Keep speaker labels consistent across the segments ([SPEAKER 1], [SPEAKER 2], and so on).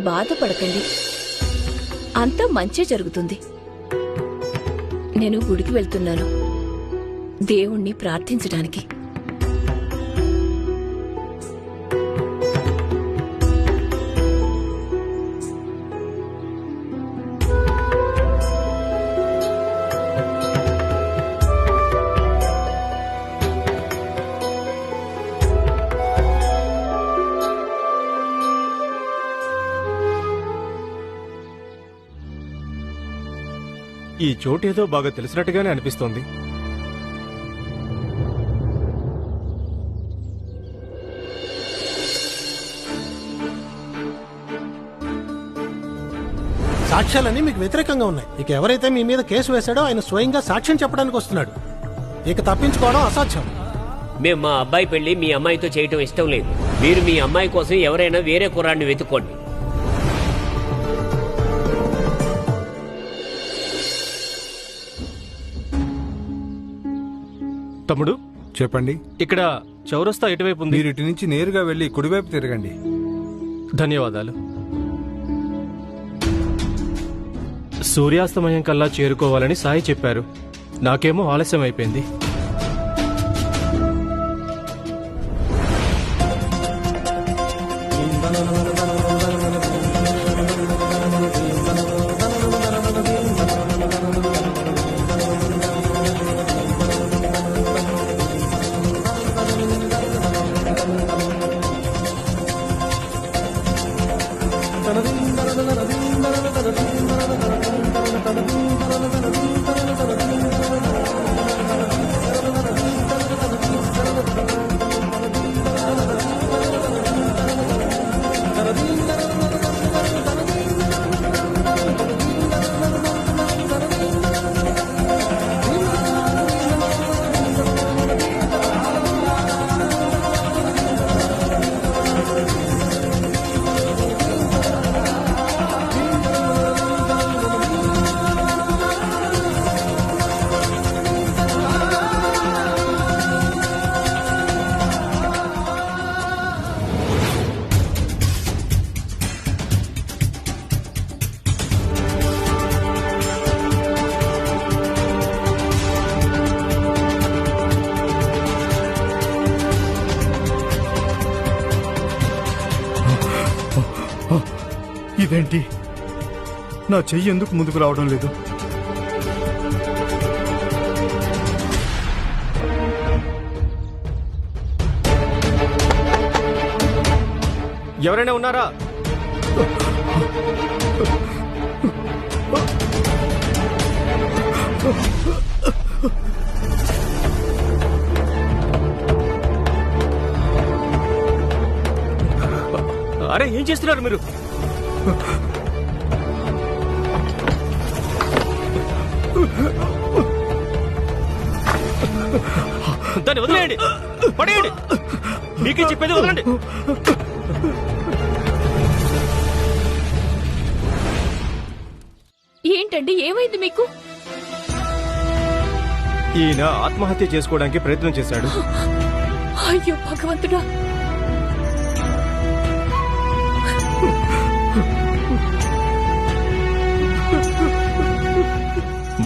[SPEAKER 1] బాధపడకండి, అంతా మంచి జరుగుతుంది. నేను గుడికి వెళ్తున్నాను దేవుణ్ణి ప్రార్థించడానికి.
[SPEAKER 2] ఈ చోటేదో బాగా తెలిసినట్టుగానే అనిపిస్తోంది.
[SPEAKER 3] సాక్ష్యాలన్నీ మీకు వ్యతిరేకంగా ఉన్నాయి. ఇక ఎవరైతే మీ మీద కేసు వేశాడో ఆయన స్వయంగా సాక్ష్యం చెప్పడానికి వస్తున్నాడు. ఇక తప్పించుకోవడం అసాధ్యం.
[SPEAKER 4] మేము మా అబ్బాయి పెళ్లి మీ అమ్మాయితో చేయటం ఇష్టం లేదు. మీరు మీ అమ్మాయి కోసం ఎవరైనా వేరే కుర్రాడిని వెతుక్కోండి.
[SPEAKER 2] తమ్ముడు
[SPEAKER 5] చెప్పండి.
[SPEAKER 2] ఇక్కడ చౌరస్తా ఎటువైపు ఉంది?
[SPEAKER 5] మీరు ఇటు నుంచి నేరుగా వెళ్లి కుడివైపు తిరగండి.
[SPEAKER 2] ధన్యవాదాలు. సూర్యాస్తమయం కల్లా చేరుకోవాలని సాయి చెప్పారు. నాకేమో ఆలస్యం అయిపోయింది.
[SPEAKER 6] ఇదేంటి, నా చెయ్యి ఎందుకు ముందుకు రావడం లేదు?
[SPEAKER 2] ఎవరైనా ఉన్నారా? అరే, ఏం చేస్తున్నారు మీరు? దాన్ని వదిలేయండి, పడేయండి. మీకే చెప్పేది వదలండి.
[SPEAKER 1] ఏంటండి, ఏమైంది మీకు?
[SPEAKER 2] ఈయన ఆత్మహత్య చేసుకోవడానికి ప్రయత్నం చేశాడు.
[SPEAKER 1] అయ్యో భగవంతుడా!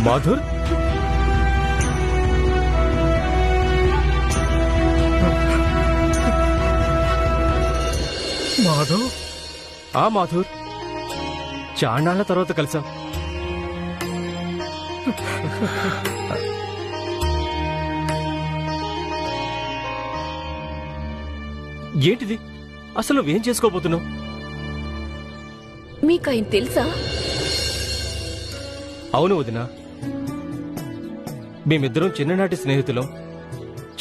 [SPEAKER 2] మాధుర్,
[SPEAKER 6] మాధవ్.
[SPEAKER 2] మాధుర్, చాన్నాళ్ల తర్వాత కలిసాం. ఏంటిది? అసలు నువ్వేం చేసుకోబోతున్నావు?
[SPEAKER 1] మీకు ఆయన తెలుసా?
[SPEAKER 2] అవును వదినా, మేమిద్దరం చిన్ననాటి స్నేహితులం,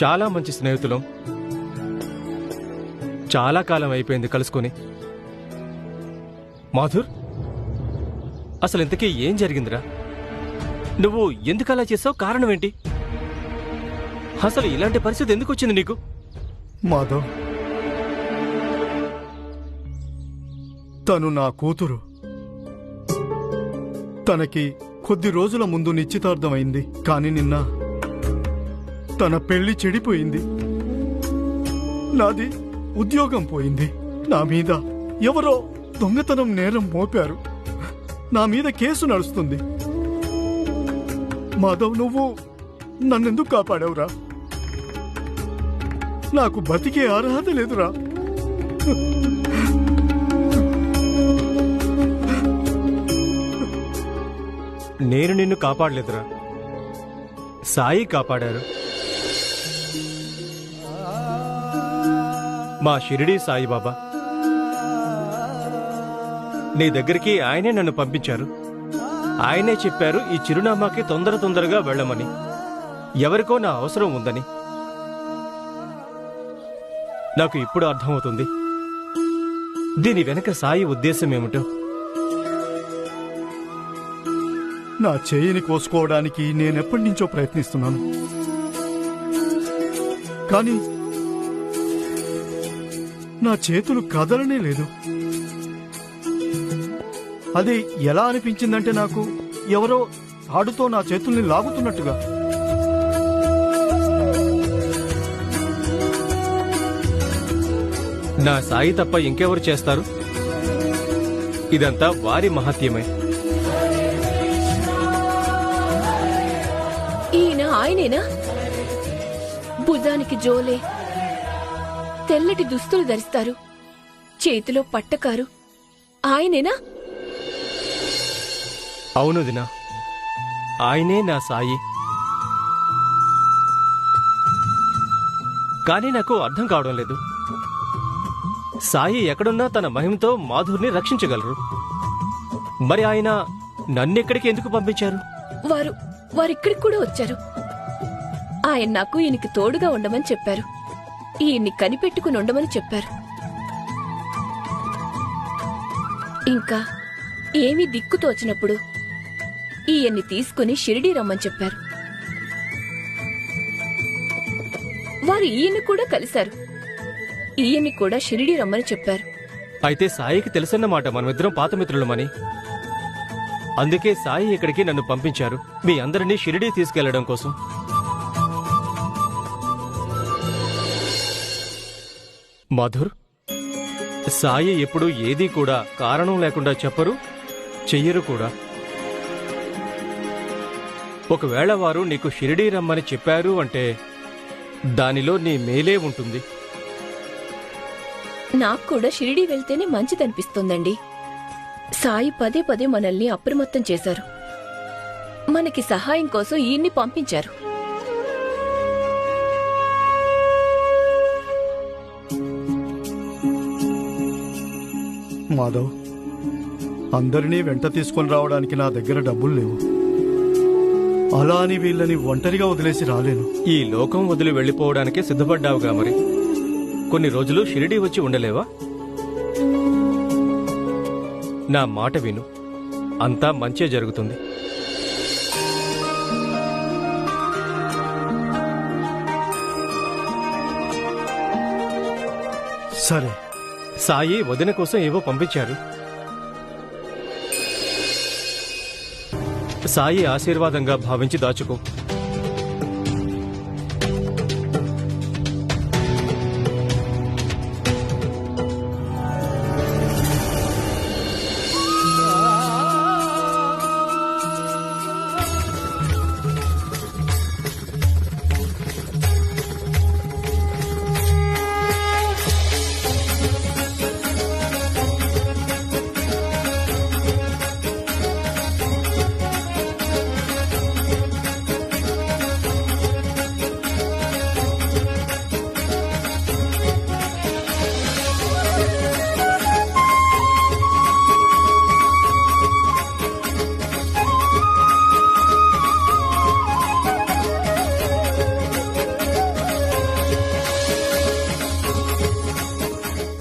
[SPEAKER 2] చాలా మంచి స్నేహితులం. చాలా కాలం అయిపోయింది కలుసుకొని. మాధుర్, అసలు ఇంతకీ ఏం జరిగిందిరా? నువ్వు ఎందుకు అలా చేసావు? కారణం ఏంటి? అసలు ఇలాంటి పరిస్థితి ఎందుకు వచ్చింది నీకు?
[SPEAKER 6] మాధవ్, తను నా కూతురు. తనకి కొద్ది రోజుల ముందు నిశ్చితార్థమైంది. కాని నిన్న తన పెళ్లి చెడిపోయింది. నాది ఉద్యోగం పోయింది. నా మీద ఎవరో దొంగతనం నేరం మోపారు. నా మీద కేసు నడుస్తుంది. మాధవ్, నువ్వు నన్నెందుకు కాపాడావురా? నాకు బతికే అర్హత లేదురా.
[SPEAKER 2] నేను నిన్ను కాపాడలేదురా, సాయి కాపాడారు. మా షిరిడీ సాయిబాబా. నీ దగ్గరికి ఆయనే నన్ను పంపించారు. ఆయనే చెప్పారు ఈ చిరునామాకి తొందరగా వెళ్ళమని. ఎవరికో నా అవసరం ఉందని. నాకు ఇప్పుడు అర్థమవుతుంది దీని వెనక సాయి ఉద్దేశం ఏమిటో.
[SPEAKER 6] నా చేయిని కోసుకోవడానికి నేనెప్పటి నుంచో ప్రయత్నిస్తున్నాను. కానీ నా చేతులు కదలనే లేదు. అది ఎలా అనిపించిందంటే నాకు ఎవరో తాడుతో నా చేతుల్ని లాగుతున్నట్టుగా.
[SPEAKER 2] నా సాయి తప్ప ఇంకెవరు చేస్తారు? ఇదంతా వారి మహత్యమే.
[SPEAKER 1] ఈయన ఆయనేనా? భుజానికి జోలే, తెల్లటి దుస్తులు ధరిస్తారు, చేతిలో పట్టకారు. ఆయనేనా?
[SPEAKER 2] అవును దినా, ఆయనే నా సాయి. కానీ నాకు అర్థం కావడం లేదు. సాయి ఎక్కడున్నా తన మహిమతో మాధుర్ని రక్షించగలరు. మరి ఆయన నన్నెక్కడికి ఎందుకు పంపించారు?
[SPEAKER 1] వారిక్కడికి కూడా వచ్చారు. ఆయన నాకు ఈయనకి తోడుగా ఉండమని చెప్పారు. ఈయన్ని కనిపెట్టుకుని ఉండమని చెప్పారు. ఇంకా ఏమీ దిక్కు తోచినప్పుడు ఈయన్ని తీసుకుని షిరిడీ రమ్మని చెప్పారు. వారు ఈయన్ని కూడా కలిశారు. ఈయన్ని కూడా షిరిడీ రమ్మని చెప్పారు.
[SPEAKER 2] అయితే సాయికి తెలుసన్నమాట మనమిద్దరం పాత మిత్రులమని. అందుకే సాయి ఇక్కడికి నన్ను పంపించారు, మీ అందరినీ షిరిడీ తీసుకెళ్లడం కోసం. మధుర్, సాయి ఎప్పుడు ఏదీ కూడా కారణం లేకుండా చెప్పరు, చెయ్యరు కూడా. ఒకవేళ వారు నీకు షిరిడీ రమ్మని చెప్పారు అంటే దానిలో నీ మేలే ఉంటుంది.
[SPEAKER 1] నాకు కూడా షిరిడీ వెళ్తేనే మంచిదనిపిస్తుందండి. సాయి పదే పదే మనల్ని అప్రమత్తం చేశారు. మనకి సహాయం కోసం ఈయన్ని పంపించారు.
[SPEAKER 6] మాధవ్, అందరినీ వెంట తీసుకొని రావడానికి నా దగ్గర డబ్బులు లేవు. అలా అని వీళ్ళని ఒంటరిగా వదిలేసి రాలేను.
[SPEAKER 2] ఈ లోకం వదిలి వెళ్లిపోవడానికే సిద్ధపడ్డావుగా మరి. కొన్ని రోజులు షిరిడీ వచ్చి ఉండలేవా? నా మాట విను, అంతా మంచే జరుగుతుంది.
[SPEAKER 6] సరే.
[SPEAKER 2] సాయి వదిన కోసం ఏవో పంపించారు. సాయి ఆశీర్వాదంగా భావించి దాచుకో.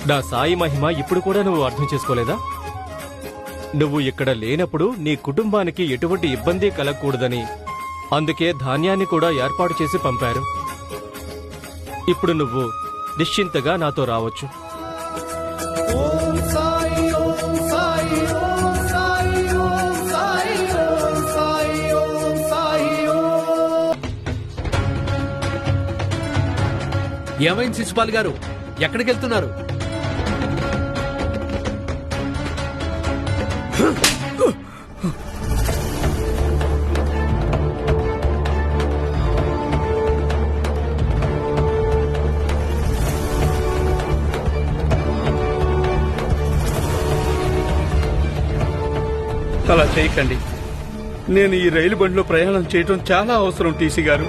[SPEAKER 2] నా సాయి మహిమ ఇప్పుడు కూడా నువ్వు అర్థం చేసుకోలేదా? నువ్వు ఇక్కడ లేనప్పుడు నీ కుటుంబానికి ఎటువంటి ఇబ్బంది కలగకూడదని అందుకే ధాన్యాన్ని కూడా ఏర్పాటు చేసి పంపారు. ఇప్పుడు నువ్వు నిశ్చింతగా నాతో రావచ్చు.
[SPEAKER 7] ఏమైంది శిశుపాల్ గారు, ఎక్కడికి వెళ్తున్నారు? అలా చేయకండి. నేను ఈ రైలు బండిలో ప్రయాణం చేయటం చాలా అవసరం టీసీ గారు.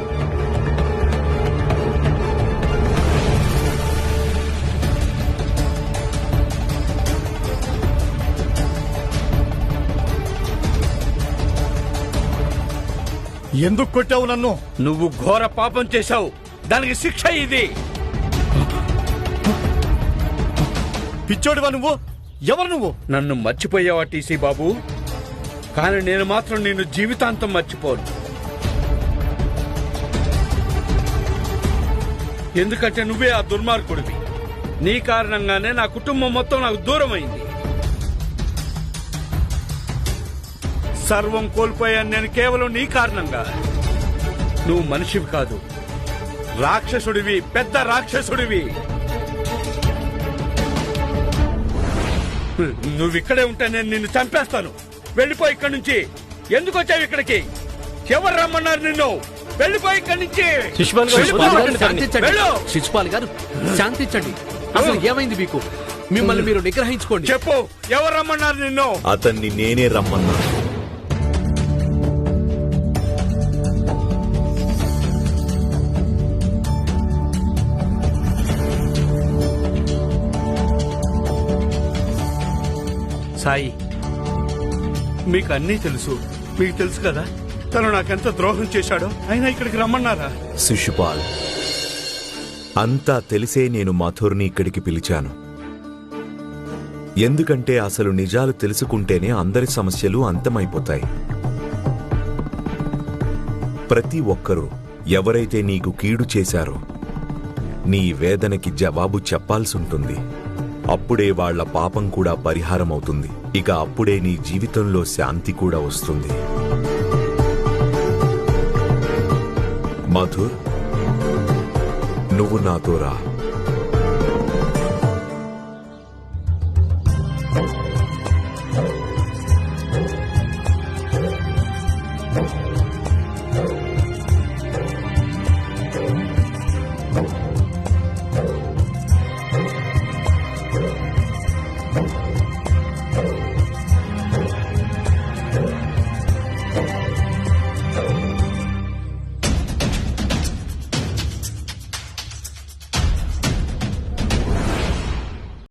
[SPEAKER 6] ఎందుకు కొట్టావు నన్ను?
[SPEAKER 7] నువ్వు ఘోర పాపం చేశావు, దానికి శిక్ష ఇది.
[SPEAKER 6] పిచ్చోడివా నువ్వు? ఎవరు నువ్వు?
[SPEAKER 7] నన్ను మర్చిపోయావా టీసీ బాబు? కానీ నేను మాత్రం నిన్ను జీవితాంతం మర్చిపోను. ఎందుకంటే నువ్వే ఆ దుర్మార్గుడివి. నీ కారణంగానే నా కుటుంబం మొత్తం నాకు దూరమైంది. సర్వం కోల్పోయాను నేను కేవలం నీ కారణంగా. నువ్వు మనిషివి కాదు, రాక్షసుడివి, పెద్ద రాక్షసుడివి. నువ్విక్కడే ఉంటే నేను నిన్ను చంపేస్తాను. వెళ్ళిపో ఇక్కడి నుంచి. ఎందుకు వచ్చావు ఇక్కడికి? ఎవరు రమ్మన్నారు నిన్ను? వెళ్ళిపో ఇక్కడి నుంచి.
[SPEAKER 8] శిశుపాల్ గారు శాంతించండి. అసలు ఏమైంది మీకు? మిమ్మల్ని మీరు నిగ్రహించుకోండి.
[SPEAKER 7] చెప్పు, ఎవరు రమ్మన్నారు నిన్ను?
[SPEAKER 9] అతన్ని నేనే రమ్మన్నా.
[SPEAKER 7] సాయి, మీకు అన్నీ తెలుసు. మీకు తెలుసు కదా తను నాకెంత ద్రోహం చేశాడో. అయినా ఇక్కడికి రమ్మన్నారా?
[SPEAKER 9] శిశుపాల్, అంతా తెలిసే నేను మథుర్ని ఇక్కడికి పిలిచాను. ఎందుకంటే అసలు నిజాలు తెలుసుకుంటేనే అందరి సమస్యలు అంతమైపోతాయి. ప్రతి ఒక్కరూ ఎవరైతే నీకు కీడు చేశారో నీ వేదనకి జవాబు చెప్పాల్సుంటుంది. అప్పుడే వాళ్ల పాపం కూడా పరిహారమవుతుంది. ఇక అప్పుడే నీ జీవితంలో శాంతి కూడా వస్తుంది. మధుర్, నువ్వు నాతో రా.